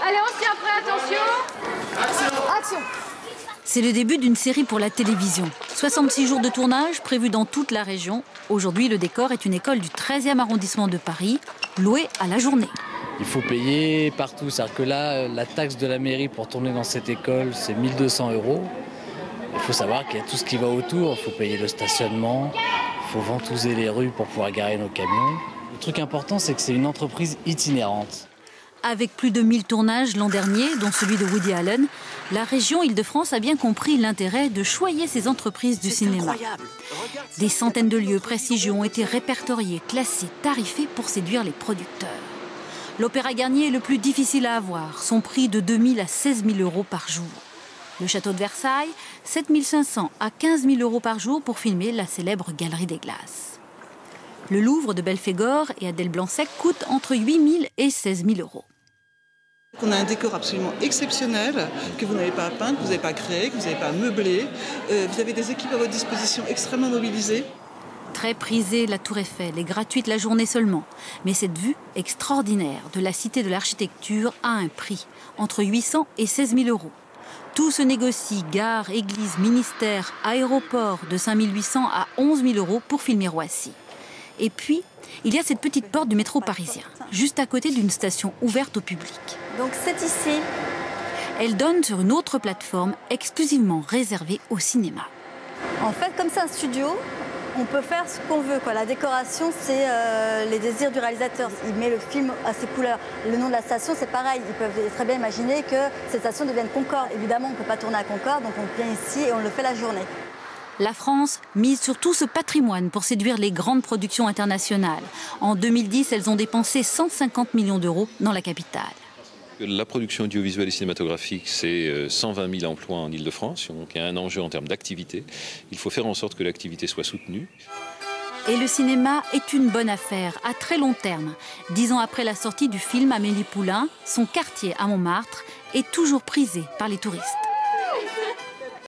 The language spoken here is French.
Allez, on se tient prêt, attention. Action. C'est le début d'une série pour la télévision. 66 jours de tournage prévus dans toute la région. Aujourd'hui, le décor est une école du 13e arrondissement de Paris, louée à la journée. Il faut payer partout. C'est-à-dire que là, la taxe de la mairie pour tourner dans cette école, c'est 1 200 €. Il faut savoir qu'il y a tout ce qui va autour. Il faut payer le stationnement, il faut ventouser les rues pour pouvoir garer nos camions. Le truc important, c'est que c'est une entreprise itinérante. Avec plus de 1000 tournages l'an dernier, dont celui de Woody Allen, la région Île-de-France a bien compris l'intérêt de choyer ces entreprises du cinéma. Des centaines de lieux prestigieux ont été répertoriés, classés, tarifés pour séduire les producteurs. L'Opéra Garnier est le plus difficile à avoir, son prix de 2 000 à 16 000 € par jour. Le château de Versailles, 7 500 à 15 000 € par jour pour filmer la célèbre Galerie des Glaces. Le Louvre de Belphégor et Adèle Blanc-Sec coûte entre 8 000 et 16 000 €. On a un décor absolument exceptionnel que vous n'avez pas à peindre, que vous n'avez pas à créer, que vous n'avez pas à meubler. Vous avez des équipes à votre disposition extrêmement mobilisées. Très prisée, la Tour Eiffel est gratuite la journée seulement. Mais cette vue extraordinaire de la Cité de l'Architecture a un prix, entre 800 et 16 000 €. Tout se négocie, gare, église, ministère, aéroport, de 5 800 à 11 000 € pour filmer Roissy. Et puis, il y a cette petite porte du métro parisien, juste à côté d'une station ouverte au public. Donc c'est ici. Elle donne sur une autre plateforme exclusivement réservée au cinéma. En fait, comme c'est un studio, on peut faire ce qu'on veut, quoi. La décoration, c'est les désirs du réalisateur. Il met le film à ses couleurs. Le nom de la station, c'est pareil. Ils peuvent très bien imaginer que cette station devienne Concorde. Évidemment, on ne peut pas tourner à Concorde, donc on vient ici et on le fait la journée. La France mise sur tout ce patrimoine pour séduire les grandes productions internationales. En 2010, elles ont dépensé 150 millions € dans la capitale. La production audiovisuelle et cinématographique, c'est 120 000 emplois en Île-de-France, donc il y a un enjeu en termes d'activité. Il faut faire en sorte que l'activité soit soutenue. Et le cinéma est une bonne affaire, à très long terme. 10 ans après la sortie du film Amélie Poulain, son quartier à Montmartre est toujours prisé par les touristes.